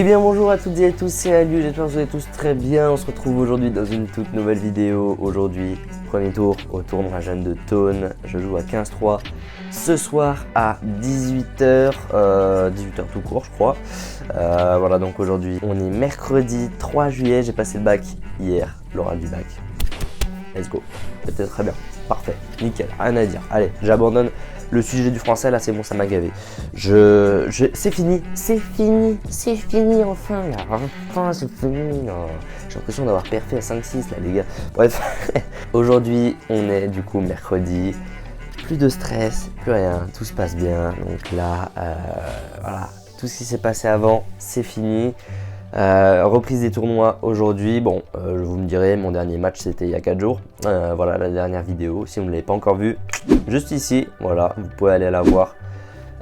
Eh bien bonjour à toutes et à tous, c'est Aliu, j'espère que vous allez tous très bien. On se retrouve aujourd'hui dans une toute nouvelle vidéo. Aujourd'hui, premier tour au tournoi jeune de Thônes. Je joue à 15-3 ce soir à 18h, 18h tout court je crois. Voilà, donc aujourd'hui on est mercredi 3 juillet, j'ai passé le bac hier, l'oral du bac. Let's go, c'était très bien, parfait, nickel, rien à dire. Allez, j'abandonne le sujet du français, là c'est bon, ça m'a gavé. C'est fini enfin là, enfin c'est fini. J'ai l'impression d'avoir perfait à 5-6 là les gars. Bref, aujourd'hui on est du coup mercredi, plus de stress, plus rien, tout se passe bien. Donc là, voilà, tout ce qui s'est passé avant, c'est fini. Reprise des tournois aujourd'hui. Bon, vous me direz, mon dernier match c'était il y a 4 jours. Voilà la dernière vidéo. Si vous ne l'avez pas encore vue, juste ici, voilà, vous pouvez aller la voir.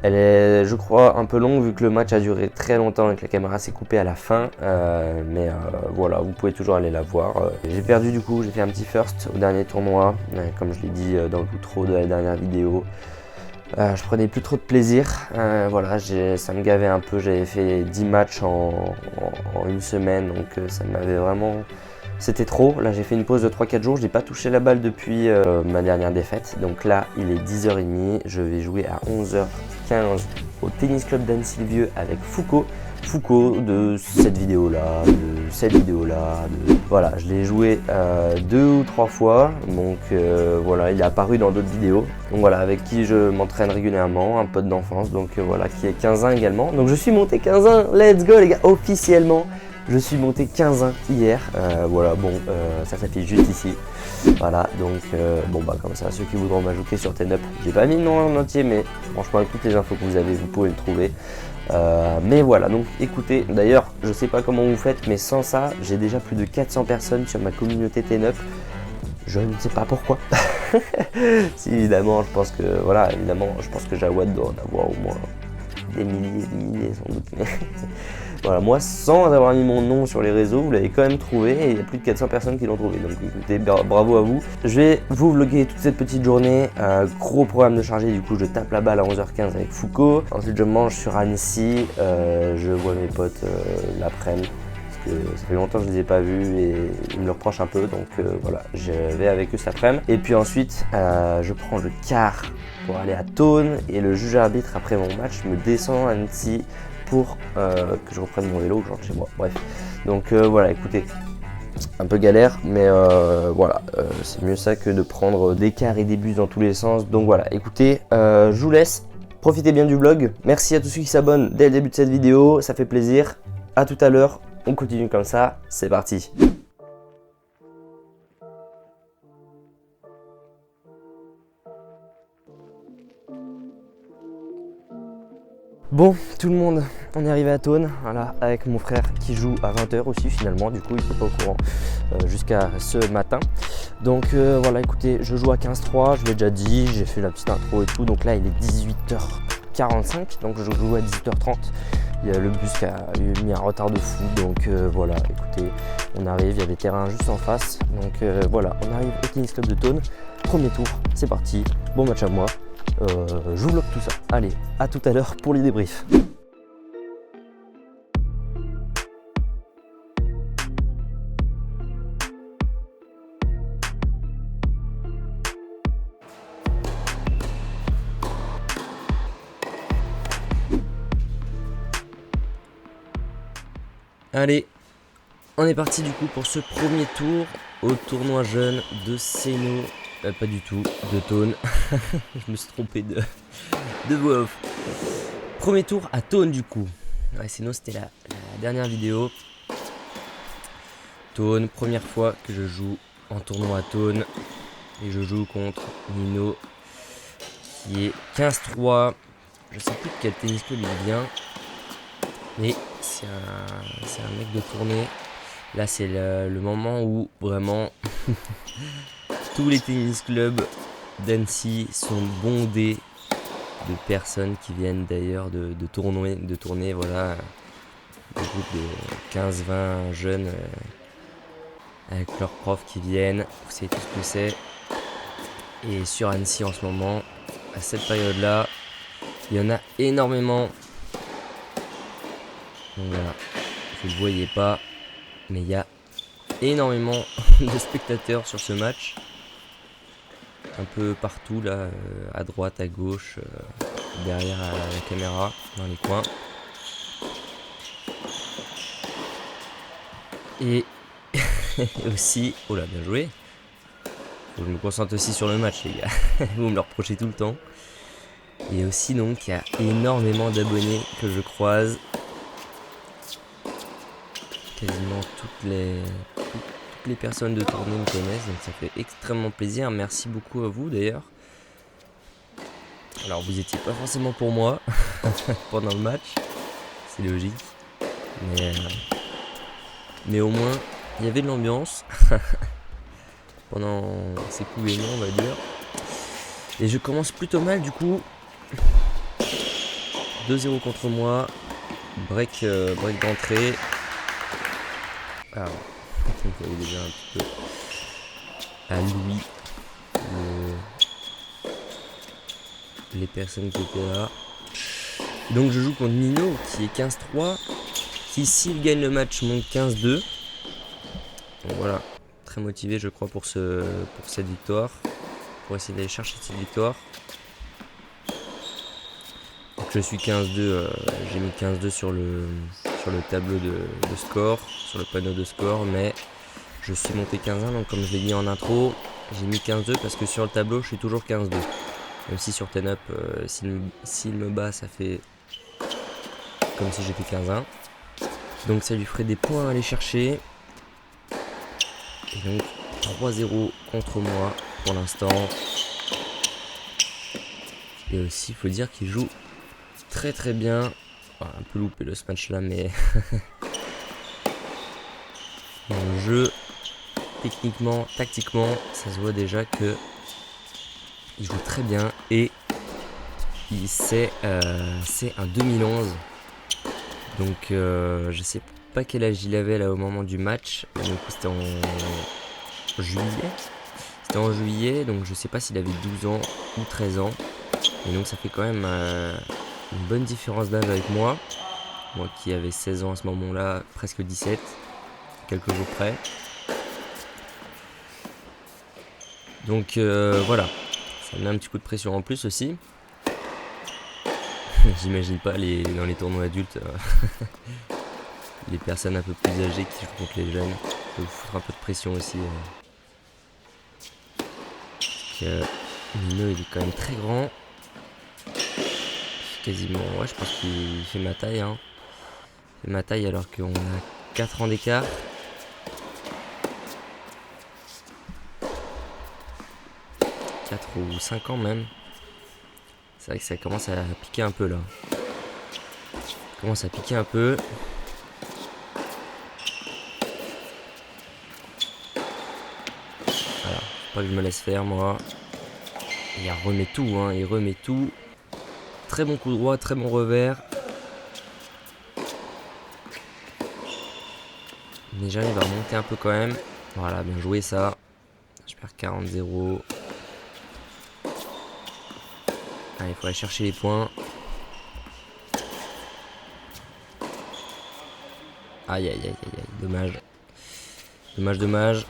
Elle est, je crois, un peu longue vu que le match a duré très longtemps et que la caméra s'est coupée à la fin. Mais voilà, vous pouvez toujours aller la voir. J'ai perdu du coup, j'ai fait un petit first au dernier tournoi. Comme je l'ai dit dans l'outro de la dernière vidéo. Je prenais plus trop de plaisir, voilà, ça me gavait un peu, j'avais fait 10 matchs en une semaine, donc ça m'avait vraiment... C'était trop. Là j'ai fait une pause de 3-4 jours, je n'ai pas touché la balle depuis ma dernière défaite. Donc là il est 10h30, je vais jouer à 11h15 au tennis club d'Anne-Sylvieux avec Foucault. De cette vidéo là, de cette vidéo là, voilà, je l'ai joué 2 ou 3 fois, donc voilà, il est apparu dans d'autres vidéos, donc voilà, avec qui je m'entraîne régulièrement, un pote d'enfance, donc voilà, qui est 15-1 également, donc je suis monté 15-1, let's go les gars, officiellement, je suis monté 15-1 hier, voilà, bon, ça s'affiche juste ici, voilà, donc bon bah comme ça, ceux qui voudront m'ajouter sur Tenup, j'ai pas mis le nom en entier, mais franchement avec toutes les infos que vous avez, vous pouvez le trouver. Mais voilà, donc écoutez, d'ailleurs je sais pas comment vous faites, mais sans ça j'ai déjà plus de 400 personnes sur ma communauté T9. Je ne sais pas pourquoi. Si évidemment je pense que voilà, évidemment je pense que Jawad doit en avoir au moins des milliers sans doute. Mais voilà, moi sans avoir mis mon nom sur les réseaux, vous l'avez quand même trouvé et il y a plus de 400 personnes qui l'ont trouvé. Donc écoutez, bravo à vous. Je vais vous vlogger toute cette petite journée. Gros programme de chargé, du coup je tape la balle à 11h15 avec Foucault. Ensuite je mange sur Annecy, je vois mes potes l'après-midi. Parce que ça fait longtemps que je les ai pas vus et ils me le reprochent un peu, donc voilà, je vais avec eux cet après-midi. Et puis ensuite, je prends le car pour aller à Thônes et le juge arbitre après mon match me descend à Annecy pour que je reprenne mon vélo, que je rentre chez moi. Bref, donc voilà, écoutez, un peu galère, mais voilà, c'est mieux ça que de prendre des cars et des bus dans tous les sens. Donc voilà, écoutez, je vous laisse. Profitez bien du vlog. Merci à tous ceux qui s'abonnent dès le début de cette vidéo, ça fait plaisir. À tout à l'heure. On continue comme ça, c'est parti. Bon, tout le monde, on est arrivé à Thônes, voilà, avec mon frère qui joue à 20h aussi finalement, du coup il n'était pas au courant jusqu'à ce matin. Donc voilà, écoutez, je joue à 15-3, je l'ai déjà dit, j'ai fait la petite intro et tout, donc là il est 18h45, donc je joue à 18h30. Il y a le bus qui a mis un retard de fou, donc voilà, écoutez, on arrive, il y a des terrains juste en face, donc voilà, on arrive au tennis club de Thônes, premier tour, c'est parti, bon match à moi, je vous vlog tout ça, allez, à tout à l'heure pour les débriefs. Allez, on est parti du coup pour ce premier tour au tournoi jeune de Séno, pas du tout, de Thônes. Je me suis trompé de voix off. Premier tour à Thônes du coup. Ouais, Séno c'était la dernière vidéo. Thônes, première fois que je joue en tournoi à Thônes. Et je joue contre Nino qui est 15-3. Je sais plus de quel tennis club il vient. Mais c'est un mec de tournée. Là c'est le moment où vraiment tous les tennis clubs d'Annecy sont bondés de personnes qui viennent d'ailleurs de tourner, voilà, des groupes de 15-20 jeunes avec leurs profs qui viennent, vous savez tout ce que c'est. Et sur Annecy en ce moment, à cette période là, il y en a énormément. Donc voilà, Vous ne le voyez pas, mais il y a énormément de spectateurs sur ce match. Un peu partout là, à droite, à gauche, derrière la caméra, dans les coins. Et aussi, oh là, bien joué. Faut que je me concentre aussi sur le match, les gars. Vous me le reprochez tout le temps. Et aussi donc, il y a énormément d'abonnés que je croise. Quasiment toutes les personnes de tournée me connaissent, donc ça fait extrêmement plaisir. Merci beaucoup à vous d'ailleurs. Alors vous étiez pas forcément pour moi pendant le match, c'est logique. Mais au moins, il y avait de l'ambiance pendant ces coups baignants, on va dire. Et je commence plutôt mal du coup. 2-0 contre moi. Break d'entrée. Alors, donc il y avait déjà un petit peu à Louis les personnes qui étaient là. Donc je joue contre Nino qui est 15-3, qui s'il gagne le match monte 15-2. Donc voilà, très motivé je crois pour cette victoire, pour essayer d'aller chercher cette victoire. Donc je suis 15-2, j'ai mis 15-2 sur le tableau de score, sur le panneau de score, mais je suis monté 15-1, donc comme je l'ai dit en intro, j'ai mis 15-2 parce que sur le tableau je suis toujours 15-2. Même si sur Ten Up, s'il me bat, ça fait comme si j'étais 15-1. Donc ça lui ferait des points à aller chercher. Et donc 3-0 contre moi pour l'instant. Et aussi, il faut dire qu'il joue très très bien. Enfin, un peu loupé ce match-là, mais dans le jeu, techniquement, tactiquement, ça se voit déjà que il joue très bien et c'est un 2011. Donc je sais pas quel âge il avait là au moment du match. Du coup c'était en juillet. C'était en juillet, donc je sais pas s'il avait 12 ans ou 13 ans. Et donc ça fait quand même une bonne différence d'âge avec moi. Moi qui avais 16 ans à ce moment-là, presque 17, quelques jours près. Donc voilà, ça me met un petit coup de pression en plus aussi. J'imagine pas dans les tournois adultes, les personnes un peu plus âgées qui jouent contre les jeunes. Ça peut vous foutre un peu de pression aussi. Nino il est quand même très grand. Quasiment, ouais, je pense qu'il fait ma taille. Hein. Il fait ma taille alors qu'on a 4 ans d'écart. Ou 5 ans même. C'est vrai que ça commence à piquer un peu là. Ça commence à piquer un peu. Voilà, faut pas que je me laisse faire moi. Il remet tout, hein, il remet tout. Très bon coup droit, très bon revers. Mais j'arrive à remonter un peu quand même. Voilà, bien joué ça. Je perds 40-0. Allez, il faut aller chercher les points. Aïe, aïe, aïe, aïe, dommage. Dommage.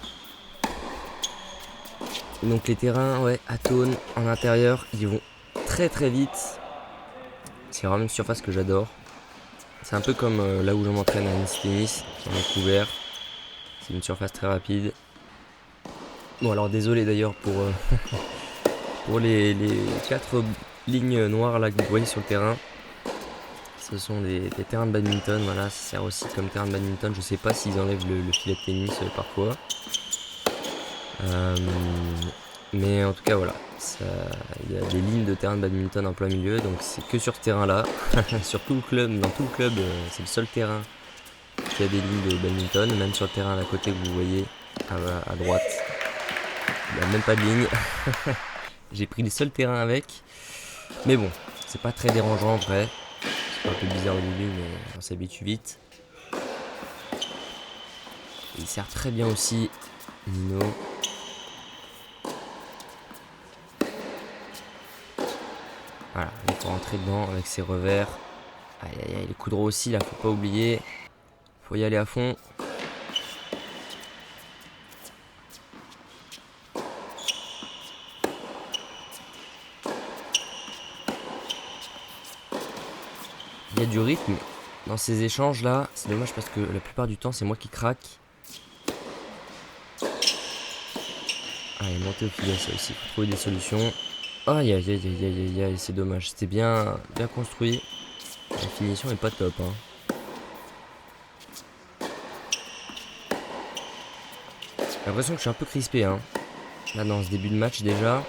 Donc les terrains, ouais, à Thônes, en intérieur, ils vont très très vite. C'est vraiment une surface que j'adore. C'est un peu comme là où je m'entraîne à Nice Tennis, sur le couvert. C'est une surface très rapide. Bon alors désolé d'ailleurs pour les 4 lignes noires là que vous voyez sur le terrain. Ce sont des terrains de badminton, voilà, ça sert aussi comme terrain de badminton. Je sais pas s'ils enlèvent le filet de tennis parfois. Mais en tout cas voilà, il y a des lignes de terrain de badminton en plein milieu, donc c'est que sur ce terrain là. Sur tout le club, dans tout le club, c'est le seul terrain qui a des lignes de badminton. Même sur le terrain à côté que vous voyez à droite, il n'y a même pas de ligne. J'ai pris le seul terrain avec. Mais bon, c'est pas très dérangeant en vrai. C'est un peu bizarre au début, mais on s'habitue vite. Et il sert très bien aussi, Nino. Voilà, il faut rentrer dedans avec ses revers. Aïe aïe aïe, les coups droits aussi là, faut pas oublier. Faut y aller à fond. Il y a du rythme dans ces échanges là. C'est dommage parce que la plupart du temps c'est moi qui craque. Allez, monter au filet, ça aussi, faut trouver des solutions. Aïe aïe aïe aïe aïe aïe, c'est dommage. C'était bien construit. La finition est pas top. Hein. J'ai l'impression que je suis un peu crispé. Hein. Là, dans ce début de match déjà.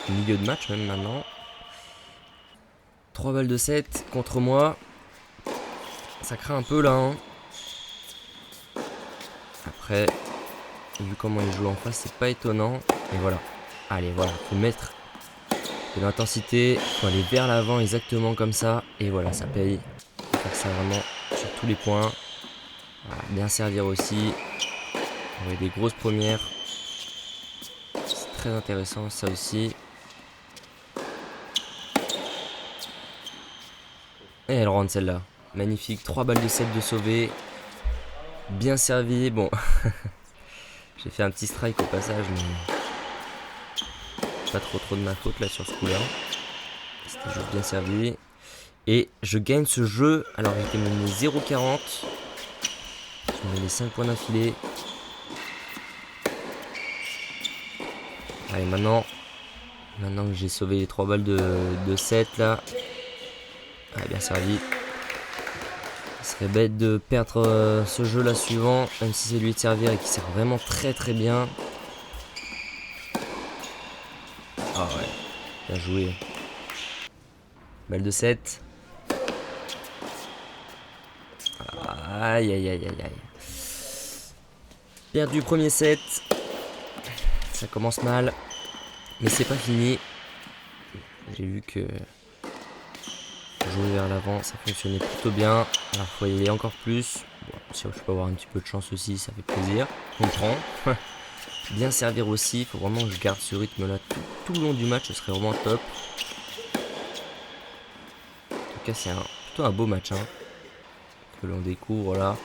Milieu de match même maintenant. 3 balles de 7 contre moi. Ça craint un peu là. Hein. Après, vu comment il joue en face, c'est pas étonnant. Et voilà. Allez, voilà. Faut mettre de l'intensité. Faut aller vers l'avant exactement comme ça. Et voilà, ça paye. Faut faire ça vraiment sur tous les points. Voilà, bien servir aussi. Avec des grosses premières. C'est très intéressant ça aussi. Et elle rentre celle-là. Magnifique. 3 balles de 7 de sauver. Bien servi. Bon. J'ai fait un petit strike au passage, mais pas trop de ma faute là sur ce coup-là. C'était juste bien servi. Et je gagne ce jeu. Alors il était mené 0,40. Je mets les 5 points d'affilée. Allez, maintenant que j'ai sauvé les 3 balles de 7 là. Allez, bien servi. Ce serait bête de perdre ce jeu là suivant, même si c'est lui de servir et qui sert vraiment très très bien. Ah ouais, bien joué. Balle de 7. Aïe aïe aïe aïe aïe. Perdu premier set. Ça commence mal, mais c'est pas fini. J'ai vu que jouer vers l'avant, ça fonctionnait plutôt bien. Alors faut y aller encore plus. Bon, si je peux avoir un petit peu de chance aussi, ça fait plaisir. On prend. Bien servir aussi. Il faut vraiment que je garde ce rythme là tout le long du match. Ce serait vraiment top. En tout cas, c'est plutôt un beau match hein, que l'on découvre là.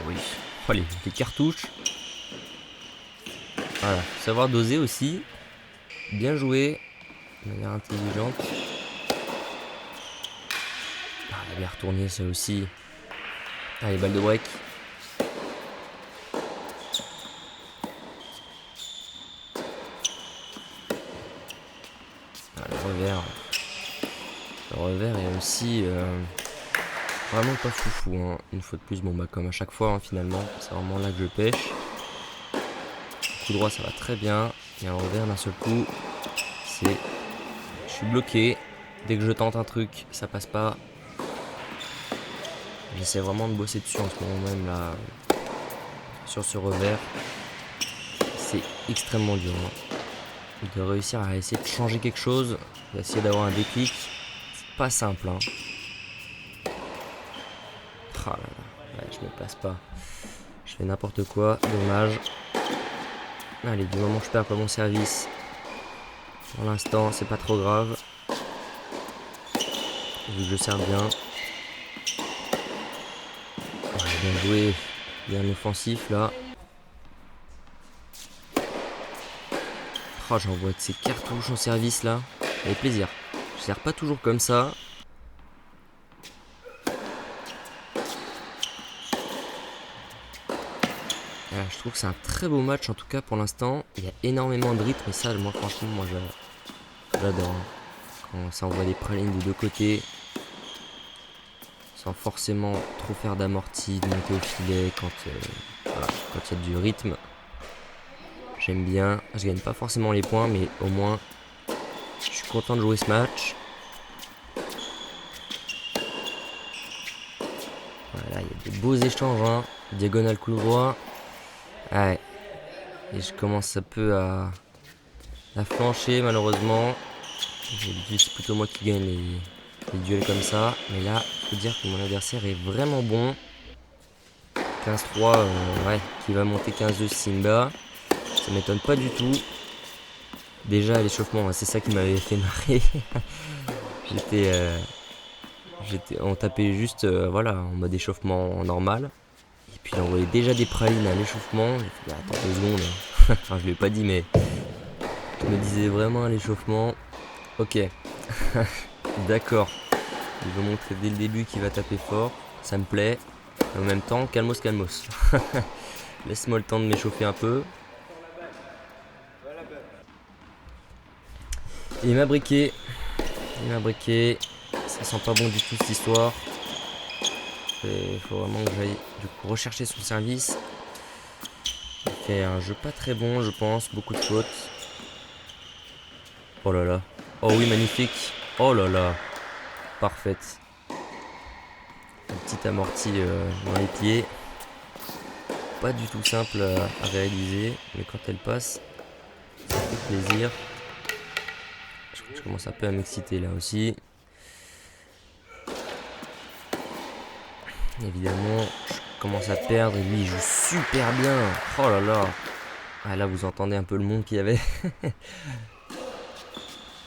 Oui. Oh, les cartouches. Voilà, faut savoir doser aussi. Bien joué. De manière intelligente. Ah, elle a bien retourné ça aussi. Allez, balle de break. Ah, le revers. Le revers est aussi vraiment pas foufou. Hein. Une fois de plus, bon bah comme à chaque fois hein, finalement. C'est vraiment là que je pêche. Coup droit ça va très bien. Et un revers d'un seul coup. Je suis bloqué. Dès que je tente un truc, ça passe pas. J'essaie vraiment de bosser dessus en ce moment même là. Sur ce revers. C'est extrêmement dur. Hein. De réussir à essayer de changer quelque chose. D'essayer d'avoir un déclic. C'est pas simple. Hein. Ah là là. Ouais, je me place pas. Je fais n'importe quoi. Dommage. Allez, du moment que je perds pas mon service. Pour l'instant, c'est pas trop grave. Vu que je sers bien. Ouais, bien joué. Bien offensif là. Oh, j'envoie de ces cartouches en service là. Avec plaisir. Je sers pas toujours comme ça. Je trouve que c'est un très beau match en tout cas pour l'instant. Il y a énormément de rythme et ça, moi franchement, j'adore. Quand ça envoie des pralines des deux côtés. Sans forcément trop faire d'amorti, de monter au filet quand il y a du rythme. J'aime bien. Je gagne pas forcément les points, mais au moins je suis content de jouer ce match. Voilà, il y a des beaux échanges. Hein. Diagonale coup droit. Ouais. Et je commence un peu à flancher malheureusement. C'est plutôt moi qui gagne les duels comme ça. Mais là, il faut dire que mon adversaire est vraiment bon. 15-3, qui va monter 15-2 Simba. Ça m'étonne pas du tout. Déjà à l'échauffement, c'est ça qui m'avait fait marrer. On tapait juste voilà, en mode échauffement normal. Et puis il envoyait déjà des pralines à l'échauffement. J'ai fait, bah, attends 2 secondes. Enfin, je lui ai pas dit, mais il me disait vraiment à l'échauffement. Ok, d'accord. Il veut montrer dès le début qu'il va taper fort. Ça me plaît. Et en même temps, calmos, calmos. Laisse-moi le temps de m'échauffer un peu. Et il m'a briqué. Ça sent pas bon du tout cette histoire. Il faut vraiment que j'aille du coup rechercher son service. Il fait un jeu pas très bon, je pense. Beaucoup de fautes. Oh là là. Oh oui, magnifique. Oh là là. Parfaite. Une petite amortie dans les pieds. Pas du tout simple à réaliser. Mais quand elle passe, ça fait plaisir. Je commence un peu à m'exciter là aussi. Évidemment, je commence à perdre et lui il joue super bien. Oh là là. Ah, là vous entendez un peu le monde qu'il y avait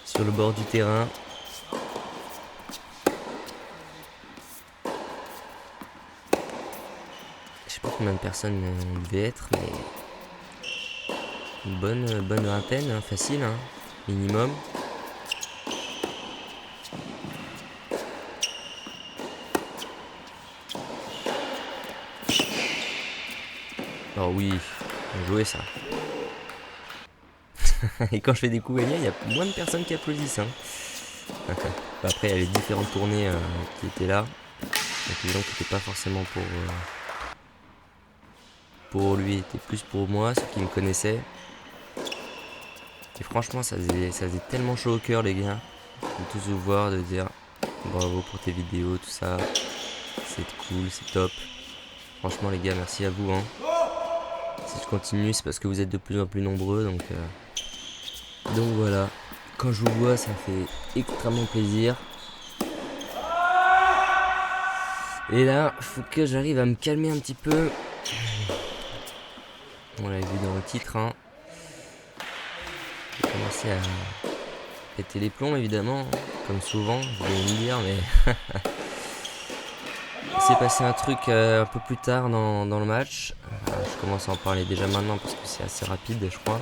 sur le bord du terrain. Je sais pas combien de personnes on devait être, mais une bonne vingtaine, hein, facile, hein, minimum. Oh oui, bien joué ça. Et quand je fais des coups gagnés, il y a moins de personnes qui applaudissent. Hein. Après, il y avait différentes tournées qui étaient là. Donc les gens qui n'étaient pas forcément pour lui, étaient plus pour moi, ceux qui me connaissaient. Et franchement, ça faisait tellement chaud au cœur, les gars, de tous vous voir, de dire bravo pour tes vidéos, tout ça. C'est cool, c'est top. Franchement, les gars, merci à vous. Hein. Si je continue, c'est parce que vous êtes de plus en plus nombreux. Donc voilà. Quand je vous vois, ça fait extrêmement plaisir. Et là, faut que j'arrive à me calmer un petit peu. On l'avait vu dans le titre. Hein. J'ai commencé à péter les plombs, évidemment. Comme souvent, je vais me dire, mais... Il s'est passé un truc un peu plus tard dans le match. Je commence à en parler déjà maintenant parce que c'est assez rapide, je crois.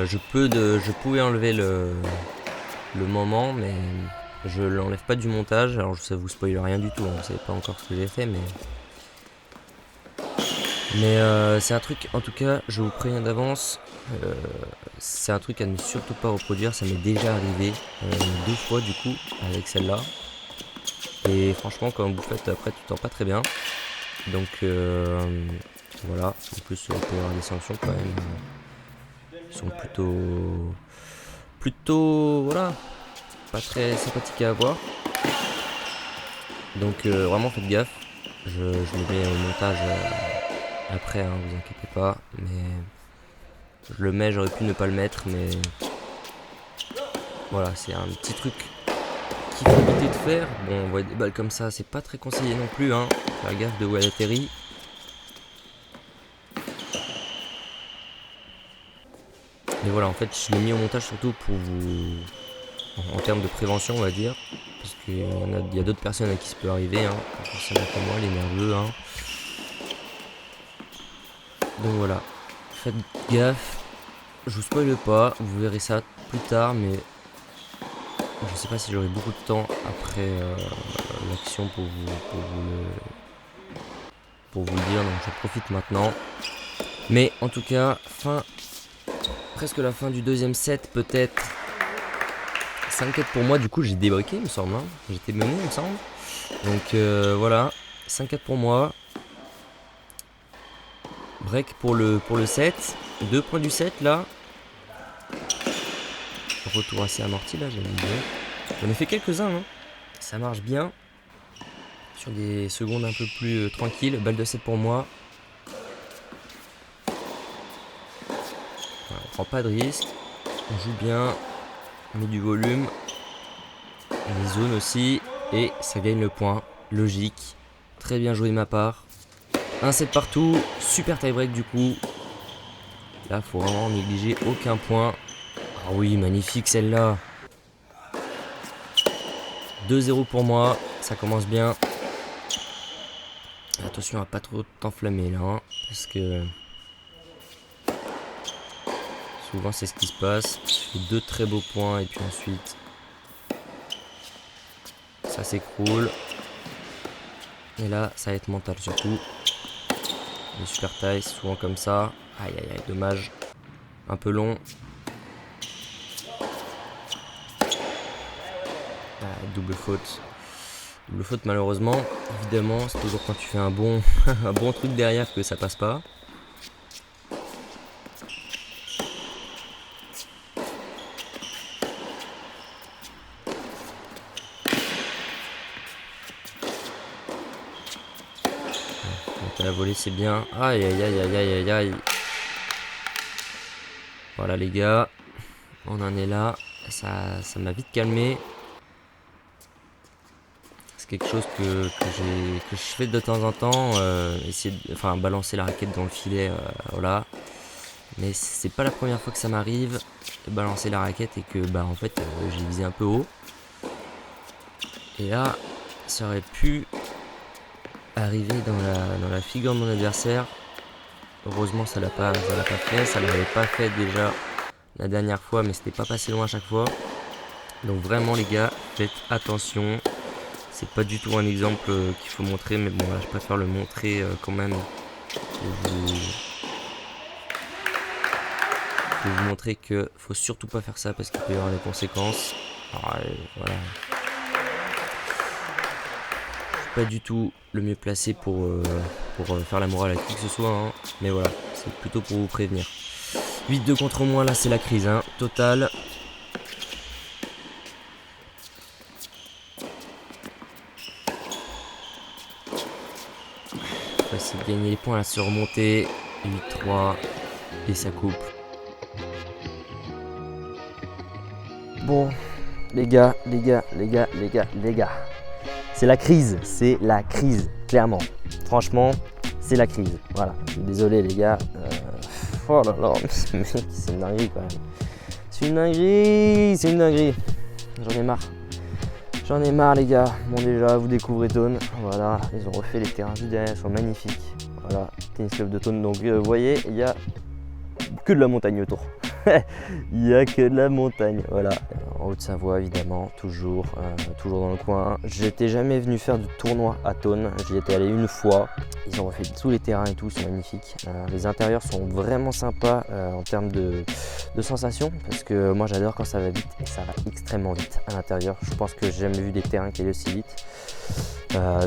Je pouvais enlever le moment, mais je l'enlève pas du montage. Alors ça vous spoil rien du tout, hein, vous savez pas encore ce que j'ai fait, mais c'est un truc, en tout cas, je vous préviens d'avance, c'est un truc à ne surtout pas reproduire. Ça m'est déjà arrivé 2 fois du coup avec celle-là. Et franchement, quand vous faites après, tu t'en pas très bien. Donc voilà. En plus, on peut avoir des sanctions quand même. Qui sont plutôt voilà, pas très sympathiques à avoir. Donc vraiment faites gaffe. Je le mets au montage après, hein, vous inquiétez pas. Mais je le mets, j'aurais pu ne pas le mettre, mais voilà, c'est un petit truc qu'il faut éviter de faire. Bon, on voit des balles comme ça, c'est pas très conseillé non plus, hein. Faire gaffe de où elle atterrit. Et voilà, en fait, je l'ai mis au montage surtout pour vous, en termes de prévention, on va dire, parce qu'il y a d'autres personnes à qui ça peut arriver, hein. Pas forcément comme moi, les nerveux, hein. Donc voilà, faites gaffe. Je vous spoile pas, vous verrez ça plus tard, mais je sais pas si j'aurai beaucoup de temps après l'action pour vous le dire, donc je profite maintenant. Mais en tout cas, presque la fin du deuxième set, peut-être 5-4 pour moi. Du coup, j'ai débriqué, il me semble. Hein. J'étais mené, il me semble. Donc voilà, 5-4 pour moi. Break pour le set. 2 points du set là. Retour assez amorti là, j'aime bien. J'en ai fait quelques-uns, hein. Ça marche bien. Sur des secondes un peu plus tranquilles. Balle de 7 pour moi. Voilà, on prend pas de risque. On joue bien. On met du volume. Les zones aussi. Et ça gagne le point. Logique. Très bien joué de ma part. Un set partout. Super tie break du coup. Là, faut vraiment négliger aucun point. Ah oui, magnifique celle-là. 2-0 pour moi, ça commence bien. Attention à pas trop t'enflammer là, hein, parce que souvent c'est ce qui se passe. Je fais 2 très beaux points et puis ensuite ça s'écroule. Et là, ça va être mental surtout. Les super tailles, souvent comme ça. Aïe aïe aïe, dommage. Un peu long. Double faute. Double faute malheureusement. Évidemment, c'est toujours quand tu fais un bon, un bon truc derrière que ça passe pas. Donc à la volée c'est bien. Aïe aïe aïe aïe aïe aïe aïe. Voilà les gars. On en est là. Ça m'a vite calmé. Quelque chose que je fais de temps en temps, essayer de, balancer la raquette dans le filet, voilà. Mais c'est pas la première fois que ça m'arrive de balancer la raquette et que en fait j'ai visé un peu haut. Et là, ça aurait pu arriver dans la figure de mon adversaire. Heureusement ça l'a pas fait, ça l'avait pas fait déjà la dernière fois, mais c'était pas passé loin à chaque fois. Donc vraiment les gars, faites attention. C'est pas du tout un exemple qu'il faut montrer, mais bon, là, je préfère le montrer quand même pour vous montrer que faut surtout pas faire ça parce qu'il peut y avoir des conséquences. Alors, voilà. Je suis pas du tout le mieux placé pour faire la morale à qui que ce soit, hein, mais voilà, c'est plutôt pour vous prévenir. 8-2 contre moi, là c'est la crise, hein, totale. On va essayer de gagner les points, là, se remonter. 8-3 et ça coupe. Bon, les gars. C'est la crise, clairement. Franchement, c'est la crise. Voilà, je suis désolé les gars. Oh là là, mec, c'est une dinguerie quand même. C'est une dinguerie. J'en ai marre les gars. Bon déjà, vous découvrez Thônes. Voilà, ils ont refait les terrains juste derrière, ils sont magnifiques. Voilà, tennis club de Thônes. Donc vous voyez, il y a que de la montagne autour. Il n'y a que de la montagne, voilà. En Haute-Savoie évidemment, toujours dans le coin. J'étais jamais venu faire du tournoi à Thônes, j'y étais allé une fois. Ils ont refait tous les terrains et tout, c'est magnifique. Les intérieurs sont vraiment sympas en termes de sensations, parce que moi j'adore quand ça va vite, et ça va extrêmement vite à l'intérieur. Je pense que j'ai jamais vu des terrains qui allaient aussi vite.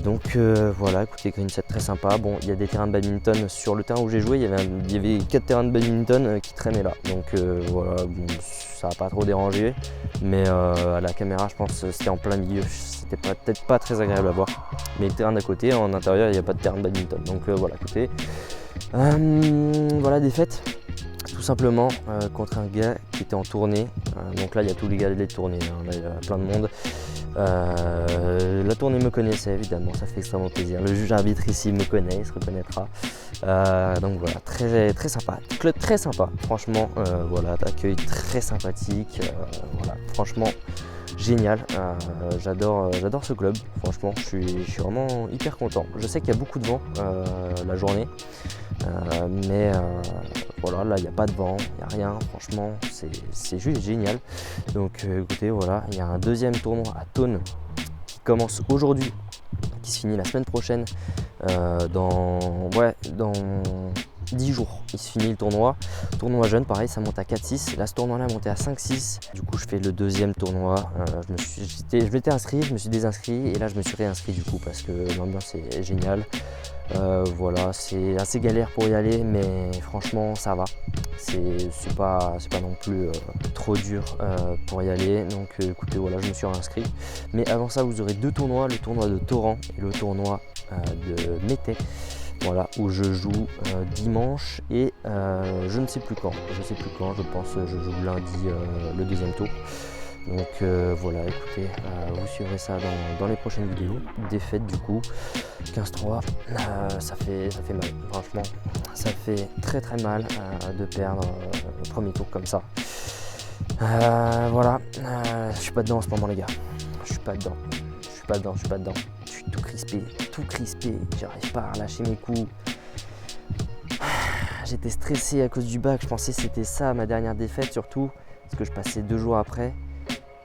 Donc voilà, écoutez, green set très sympa. Bon, il y a des terrains de badminton sur le terrain où j'ai joué, il y avait 4 terrains de badminton qui traînaient là. Donc voilà, bon, ça n'a pas trop dérangé, mais à la caméra, je pense que c'était en plein milieu, c'était peut-être pas très agréable à voir. Mais le terrain d'à côté, en intérieur, il n'y a pas de terrain de badminton. Donc voilà, écoutez, voilà, défaite. Tout simplement contre un gars qui était en tournée. Donc là, il y a tous les gars de tournée, hein. Là, il y a plein de monde. La tournée me connaissait évidemment, ça fait extrêmement plaisir. Le juge arbitre ici me connaît, il se reconnaîtra. Donc voilà, très, très sympa. Club très sympa, franchement. Voilà, accueil très sympathique. Voilà, franchement génial. J'adore ce club. Franchement, je suis vraiment hyper content. Je sais qu'il y a beaucoup de vent la journée. Mais voilà, là il n'y a pas de vent, il n'y a rien, franchement c'est juste génial. Donc écoutez, voilà, il y a un deuxième tournoi à Thônes qui commence aujourd'hui, qui se finit la semaine prochaine, dans 10 jours. Il se finit le tournoi jeune, pareil, ça monte à 4-6. Là ce tournoi là monté à 5-6. Du coup je fais le deuxième tournoi. Je m'étais inscrit, je me suis désinscrit et là je me suis réinscrit du coup parce que l'ambiance est géniale. Voilà, c'est assez galère pour y aller, mais franchement ça va. C'est pas non plus trop dur pour y aller. Donc écoutez, voilà, je me suis réinscrit. Mais avant ça, vous aurez 2 tournois, le tournoi de Torrent et le tournoi de Métais. Voilà, où je joue dimanche et je ne sais plus quand. Je pense je joue lundi le deuxième tour. Donc voilà, écoutez, vous suivrez ça dans les prochaines vidéos. Défaite du coup, 15-3, ça fait mal, franchement. Ça fait très très mal de perdre le premier tour comme ça. Voilà, je suis pas dedans en ce moment les gars. Je suis pas dedans. Je suis tout crispé, j'arrive pas à relâcher mes coups. J'étais stressé à cause du bac, je pensais que c'était ça ma dernière défaite surtout, parce que je passais 2 jours après.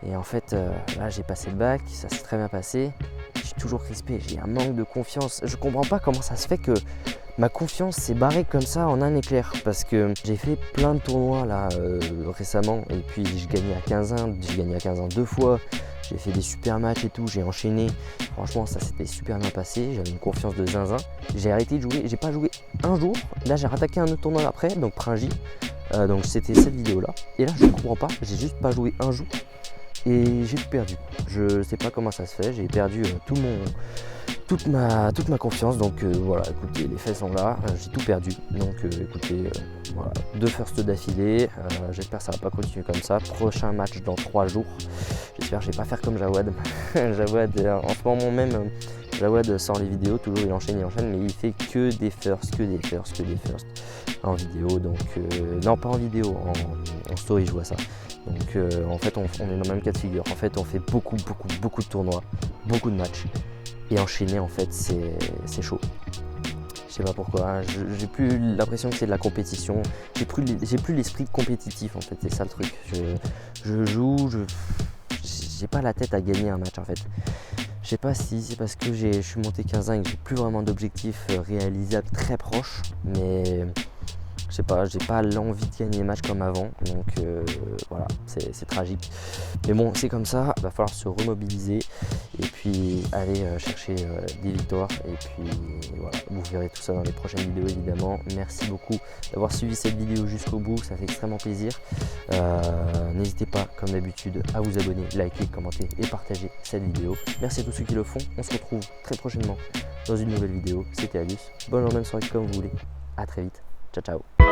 Et en fait, là j'ai passé le bac, ça s'est très bien passé. Je suis toujours crispé, j'ai un manque de confiance. Je comprends pas comment ça se fait que ma confiance s'est barrée comme ça en un éclair. Parce que j'ai fait plein de tournois là récemment. Et puis j'ai gagné à 15-1, 2 fois. J'ai fait des super matchs et tout, j'ai enchaîné. Franchement, ça s'était super bien passé. J'avais une confiance de zinzin. J'ai arrêté de jouer, j'ai pas joué un jour. Là, j'ai rattaqué un autre tournoi après, donc Pringy. Donc c'était cette vidéo là. Et là, je comprends pas, j'ai juste pas joué un jour. Et j'ai tout perdu. Je sais pas comment ça se fait, j'ai perdu toute ma confiance. Donc voilà, écoutez, les faits sont là, j'ai tout perdu. Donc écoutez, voilà, 2 firsts d'affilée. J'espère que ça va pas continuer comme ça. Prochain match dans 3 jours. J'espère que je vais pas faire comme Jawad. Jawad, en ce moment même, Jawad sort les vidéos, toujours il enchaîne, mais il fait que des firsts en vidéo. Donc non, pas en vidéo, en story je vois ça. Donc en fait on est dans le même cas de figure. En fait on fait beaucoup de tournois, beaucoup de matchs. Et enchaîner en fait c'est chaud. Je sais pas pourquoi, hein. J'ai plus l'impression que c'est de la compétition. J'ai plus l'esprit compétitif en fait, c'est ça le truc. Je joue, j'ai pas la tête à gagner un match en fait. Je sais pas si c'est parce que je suis monté 15 ans et que j'ai plus vraiment d'objectifs réalisables très proches, mais je sais pas, j'ai pas l'envie de gagner les matchs comme avant, donc voilà, c'est tragique. Mais bon, c'est comme ça, il va falloir se remobiliser et puis aller chercher des victoires. Et puis voilà, vous verrez tout ça dans les prochaines vidéos évidemment. Merci beaucoup d'avoir suivi cette vidéo jusqu'au bout, ça fait extrêmement plaisir. N'hésitez pas, comme d'habitude, à vous abonner, liker, commenter et partager cette vidéo. Merci à tous ceux qui le font, on se retrouve très prochainement dans une nouvelle vidéo. C'était Alius, bonne journée, bonne soirée comme vous voulez, à très vite, ciao ciao.